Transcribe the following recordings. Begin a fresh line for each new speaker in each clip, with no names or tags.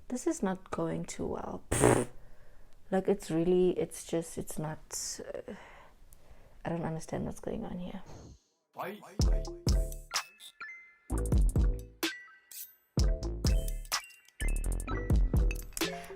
This is not going too well. Like, it's not, I don't understand what's going on here.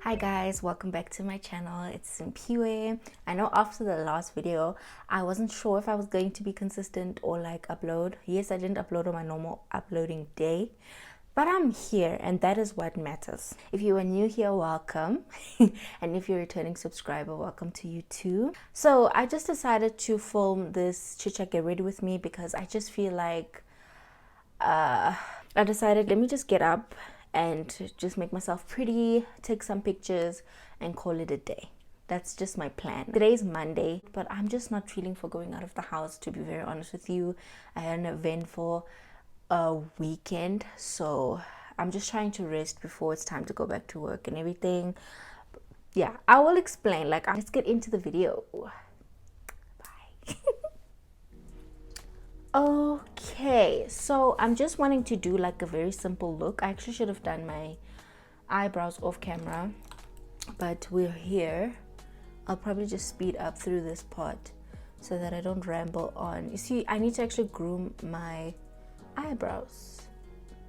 Hi guys, welcome back to my channel. It's Simphiwe. I know after the last video, I wasn't sure if I was going to be consistent or like upload. Yes, I didn't upload on my normal uploading day, but I'm here and that is what matters. If you are new here, welcome. And if you're a returning subscriber, welcome to you too. So I just decided to film this Chit Chat Get Ready with me because I just feel like I decided, let me just get up and just make myself pretty, take some pictures and call it a day. That's just my plan. Today's Monday, but I'm just not feeling for going out of the house, to be very honest with you. I had an eventful weekend, so I'm just trying to rest before it's time to go back to work and everything. Yeah, I will explain. Like, let's get into the video. Bye. Okay, so I'm just wanting to do like a very simple look. I actually should have done my eyebrows off camera, but we're here. I'll probably just speed up through this part so that I don't ramble on. You see, I need to actually groom my eyebrows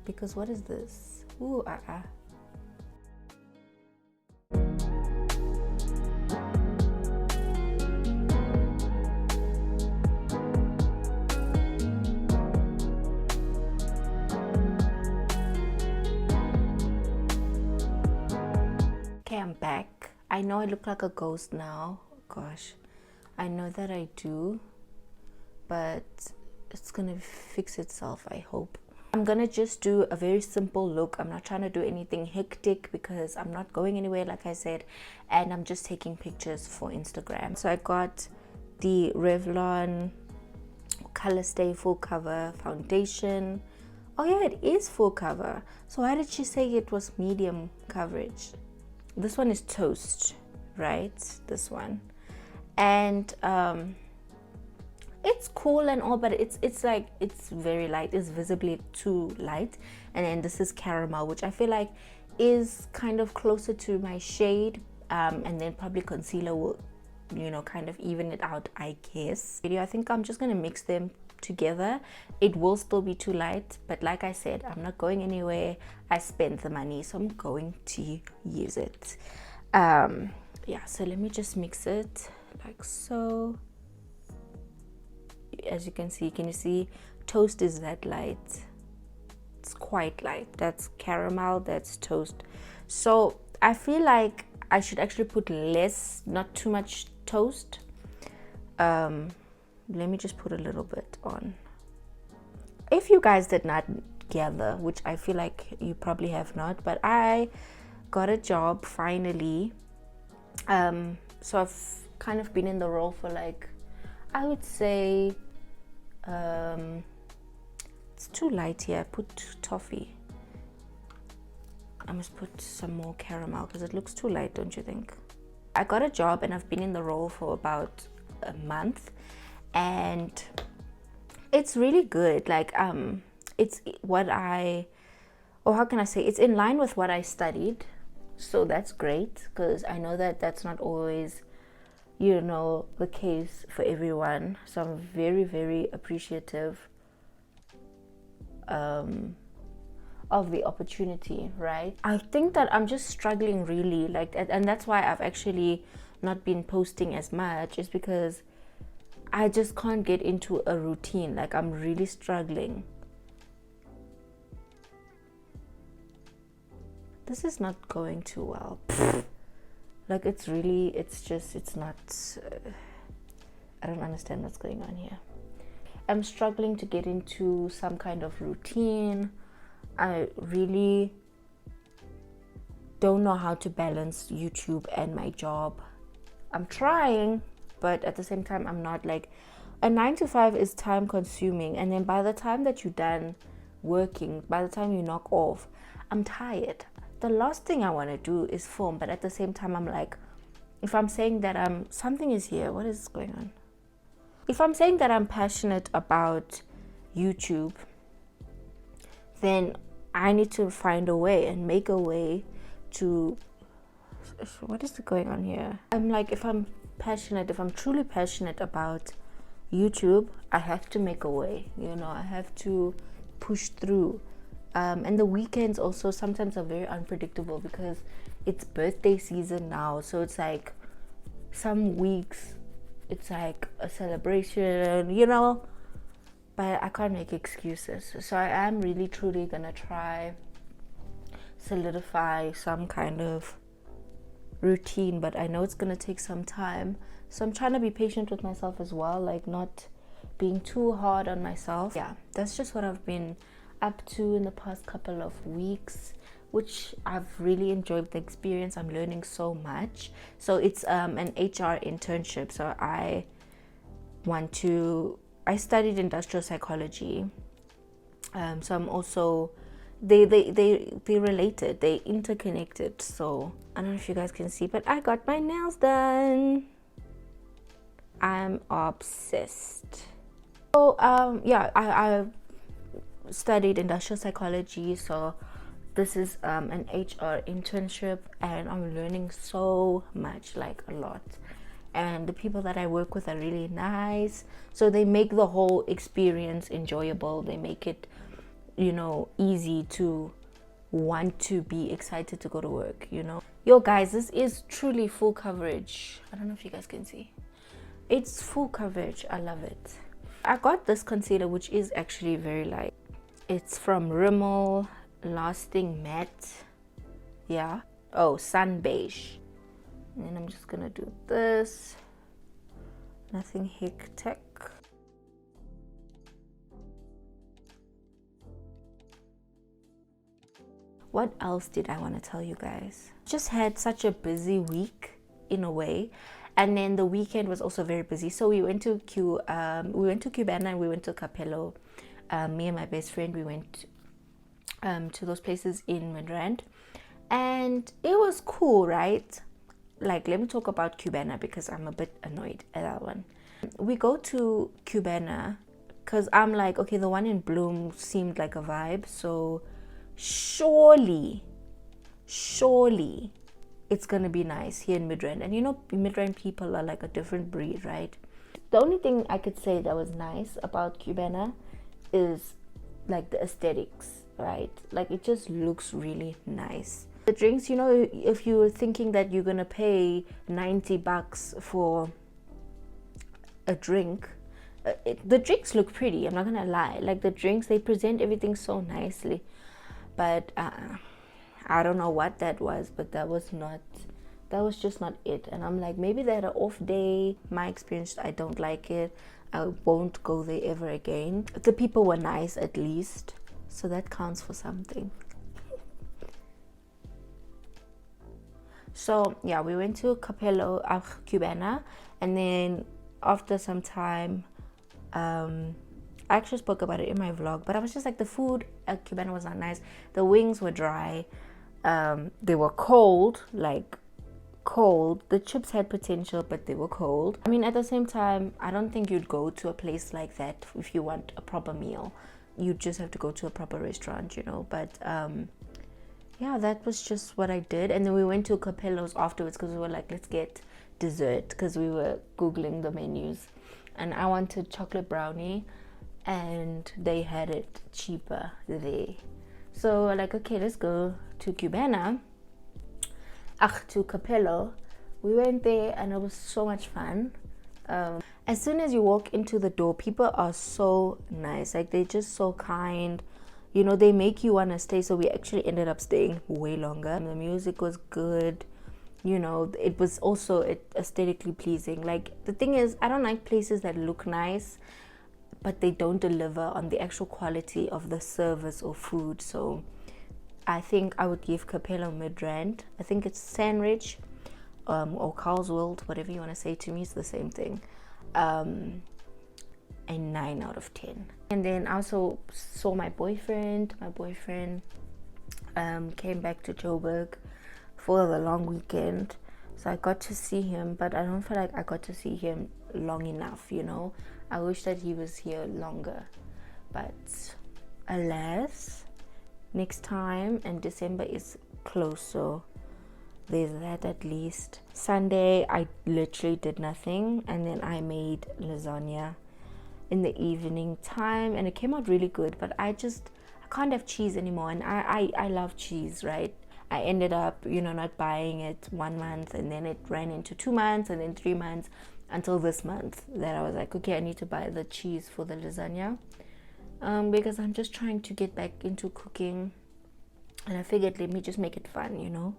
because what is this? Ooh, Okay, I'm back. I know I look like a ghost now. Gosh, I know that I do, but it's gonna fix itself, I hope. I'm gonna just do a very simple look. I'm not trying to do anything hectic because I'm not going anywhere, like I said, and I'm just taking pictures for Instagram. So I got the Revlon Color Stay Full Cover Foundation. Oh yeah, it is full cover. So why did she say it was medium coverage? This one is Toast, right? This one. And it's cool and all, but it's like, it's very light. It's visibly too light. And then this is Caramel, which I feel like is kind of closer to my shade. And then probably concealer will, you know, kind of even it out, I guess. I think I'm just gonna mix them together. It will still be too light, but like I said, I'm not going anywhere. I spent the money, so I'm going to use it. Yeah, so let me just mix it like so. As you can see, can you see? Toast is that light. It's quite light. That's Caramel, that's Toast. So I feel like I should actually put less, not too much Toast. Let me just put a little bit on. If you guys did not gather, which I feel like you probably have not, but I got a job finally. So I've kind of been in the role for like, I would say, it's too light here. I put toffee. I must put some more caramel because it looks too light, don't you think? I got a job and I've been in the role for about a month, and it's really good. Like, it's what how can I say, it's in line with what I studied, so that's great because I know that that's not always, you know, the case for everyone. So I'm very, very appreciative of the opportunity, right? I think that I'm just struggling really, like, and that's why I've actually not been posting as much, is because I just can't get into a routine. Like, I'm really struggling. This is not going too well. Like, it's not, I don't understand what's going on here. I'm struggling to get into some kind of routine. I really don't know how to balance YouTube and my job. I'm trying, but at the same time, I'm not. Like, a 9 to 5 is time consuming, and then by the time that you're done working, by the time you knock off, I'm tired. The last thing I want to do is film, but at the same time, I'm like, if I'm saying that something is here, what is going on? If I'm saying that I'm passionate about YouTube, then I need to find a way and make a way to, what is going on here? I'm like, if I'm truly passionate about YouTube, I have to make a way, you know, I have to push through. And the weekends also sometimes are very unpredictable because it's birthday season now, so it's like some weeks it's like a celebration, you know, but I can't make excuses. So I am really truly gonna try solidify some kind of routine, but I know it's gonna take some time, so I'm trying to be patient with myself as well, like not being too hard on myself. Yeah, that's just what I've been up to in the past couple of weeks, which I've really enjoyed the experience. I'm learning so much. So it's an HR internship, so I studied industrial psychology, so I'm also they related, they interconnected. So I don't know if you guys can see, but I got my nails done. I'm obsessed. So yeah, I studied industrial psychology, so this is an HR internship, and I'm learning so much, like a lot. And the people that I work with are really nice, so they make the whole experience enjoyable. They make it, you know, easy to want to be excited to go to work, you know. Yo guys, this is truly full coverage. I don't know if you guys can see. It's full coverage. I love it. I got this concealer, which is actually very light. It's from Rimmel, Lasting Matte. Yeah. Oh, Sun Beige. And then I'm just gonna do this. Nothing hectic. What else did I want to tell you guys? Just had such a busy week in a way, and then the weekend was also very busy. So we went to Cubana and we went to Capello. Me and my best friend, we went to those places in Midrand, and it was cool, right? Like, let me talk about Cubana because I'm a bit annoyed at that one. We go to Cubana because I'm like, okay, the one in Bloom seemed like a vibe, so surely it's gonna be nice here in Midrand. And you know, Midrand people are like a different breed, right? The only thing I could say that was nice about Cubana is like the aesthetics, right? Like, it just looks really nice. The drinks, you know, if you were thinking that you're gonna pay $90 for a drink, the drinks look pretty, I'm not gonna lie. Like, the drinks, they present everything so nicely, but I don't know what that was, but that was just not it. And I'm like, maybe they had an off day. My experience, I don't like it. I won't go there ever again. The people were nice at least, so that counts for something. So yeah, we went to Cubana, and then after some time, I actually spoke about it in my vlog, but I was just like, the food at Cubana was not nice. The wings were dry. They were cold, like cold. The chips had potential, but they were cold. I mean, at the same time, I don't think you'd go to a place like that if you want a proper meal. You just have to go to a proper restaurant, you know. But yeah, that was just what I did. And then we went to Capello's afterwards because we were like, let's get dessert, because we were googling the menus, and I wanted chocolate brownie, and they had it cheaper there. So we're like, okay, let's go to Cubana. To Capello. We went there and it was so much fun. As soon as you walk into the door, people are so nice. Like, they're just so kind. You know, they make you want to stay. So we actually ended up staying way longer. The music was good. You know, it was also aesthetically pleasing. Like, the thing is, I don't like places that look nice, but they don't deliver on the actual quality of the service or food. So I think I would give Capello Midrand. I think it's Sandridge or Carlsworld, whatever you want to say to me, it's the same thing. A 9 out of 10. And then I also saw my boyfriend. My boyfriend came back to Joburg for the long weekend, so I got to see him, but I don't feel like I got to see him long enough, you know. I wish that he was here longer, but alas, next time, and December is close, so there's that at least. Sunday, I literally did nothing, and then I made lasagna in the evening time, and it came out really good. But I can't have cheese anymore, and I love cheese, right? I ended up, not buying it 1 month, and then it ran into 2 months, and then 3 months, until this month that I was like, okay, I need to buy the cheese for the lasagna, because I'm just trying to get back into cooking, and I figured, let me just make it fun,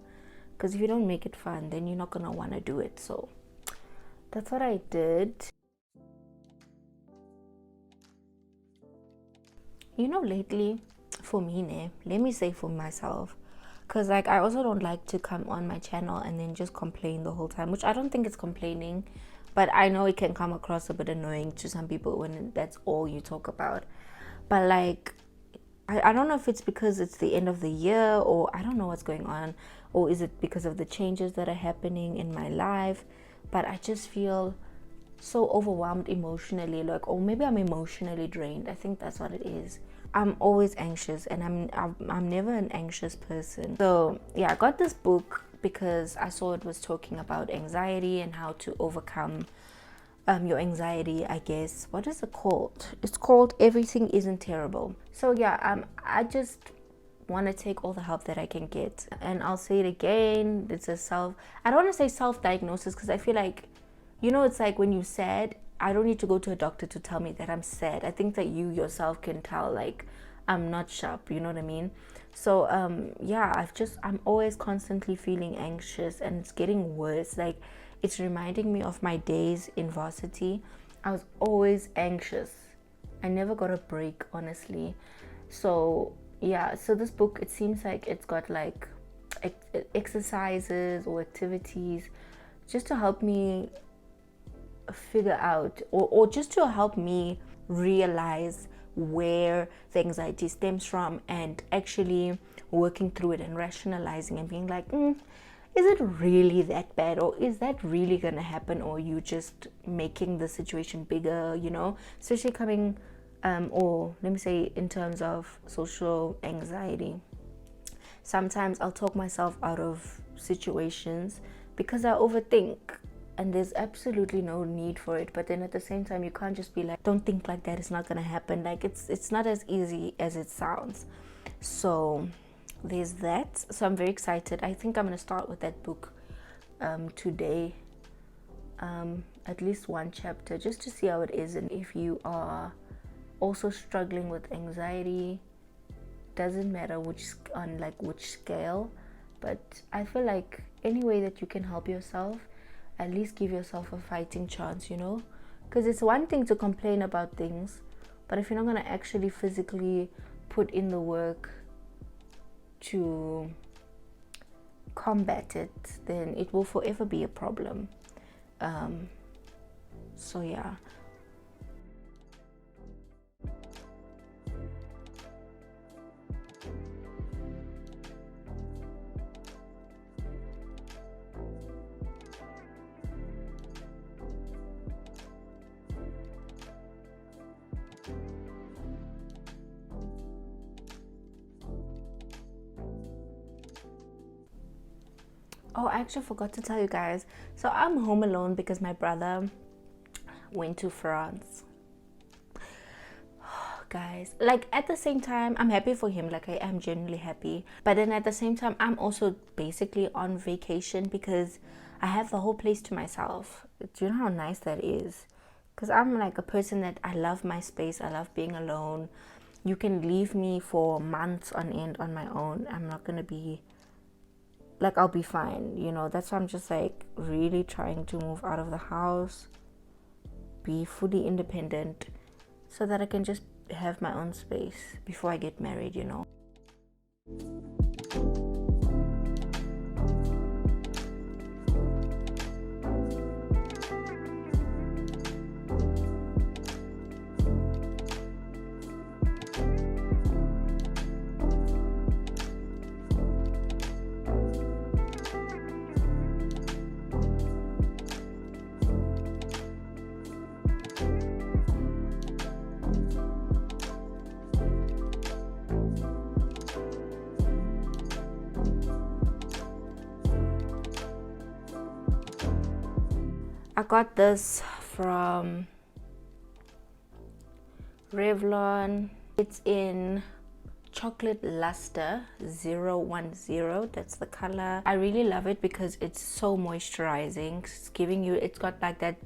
because if you don't make it fun, then you're not gonna want to do it. So that's what I did. Lately, for me, let me say for myself, because like I also don't like to come on my channel and then just complain the whole time, which I don't think it's complaining, but I know it can come across a bit annoying to some people when that's all you talk about. But like, I don't know if it's because it's the end of the year, or I don't know what's going on, or is it because of the changes that are happening in my life, but I just feel so overwhelmed emotionally, like, or maybe I'm emotionally drained. I think that's what it is. I'm always anxious, and I'm never an anxious person. So yeah, I got this book because I saw it was talking about anxiety and how to overcome your anxiety, I guess. What is it called? It's called Everything Isn't Terrible. So yeah, I just want to take all the help that I can get. And I'll say it again, it's I don't want to say self-diagnosis, because I feel like, it's like when you're sad, I don't need to go to a doctor to tell me that I'm sad. I think that you yourself can tell, like, I'm not sharp, you know what I mean? So yeah, I'm always constantly feeling anxious, and it's getting worse. Like, it's reminding me of my days in varsity. I was always anxious. I never got a break, honestly. So yeah, so this book, it seems like it's got like exercises or activities just to help me figure out, or just to help me realize where the anxiety stems from, and actually working through it and rationalizing and being like, is it really that bad, or is that really gonna happen, or you just making the situation bigger, especially coming or let me say in terms of social anxiety. Sometimes I'll talk myself out of situations because I overthink, and there's absolutely no need for it. But then at the same time, you can't just be like, don't think like that, it's not gonna happen. Like, it's not as easy as it sounds. So there's that. So I'm very excited. I think I'm gonna start with that book today, at least one chapter, just to see how it is. And if you are also struggling with anxiety, doesn't matter which scale, but I feel like any way that you can help yourself, at least give yourself a fighting chance, because it's one thing to complain about things, but if you're not going to actually physically put in the work to combat it, then it will forever be a problem. So yeah. Oh, I actually forgot to tell you guys. So I'm home alone because my brother went to France. Guys, like, at the same time, I'm happy for him. Like, I am genuinely happy. But then at the same time, I'm also basically on vacation because I have the whole place to myself. Do you know how nice that is? Because I'm like a person that I love my space. I love being alone. You can leave me for months on end on my own. I'm not going to be... like, I'll be fine, That's why I'm just like really trying to move out of the house, be fully independent, so that I can just have my own space before I get married, got this from Revlon. It's in chocolate luster 010. That's the color. I really love it because it's so moisturizing. It's giving you, it's got like that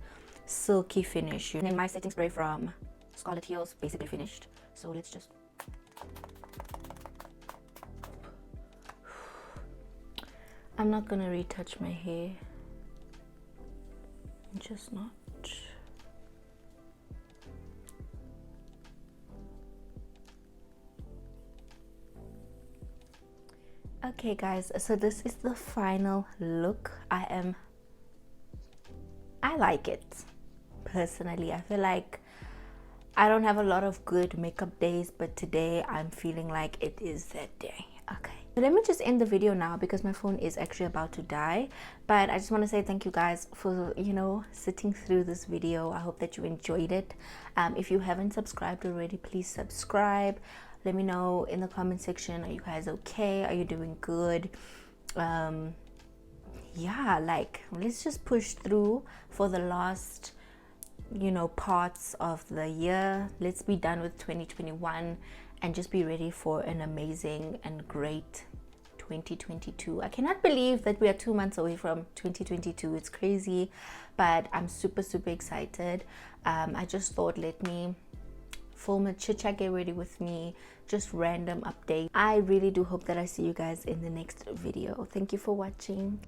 silky finish. And then my setting spray from Scarlet Heels basically finished, so let's just, I'm not gonna retouch my hair, I'm just not. Okay guys, so this is the final look. I like it personally. I feel like I don't have a lot of good makeup days, but today I'm feeling like it is that day. Okay, so let me just end the video now because my phone is actually about to die. But I just want to say thank you guys for, you know, sitting through this video. I hope that you enjoyed it. If you haven't subscribed already, please subscribe. Let me know in the comment section, are you guys okay? Are you doing good? Yeah, like, let's just push through for the last, you know, parts of the year. Let's be done with 2021 and just be ready for an amazing and great 2022. I cannot believe that we are 2 months away from 2022. It's crazy, but I'm super excited. I just thought, let me film a chit chat, get ready with me, just random update. I really do hope that I see you guys in the next video. Thank you for watching.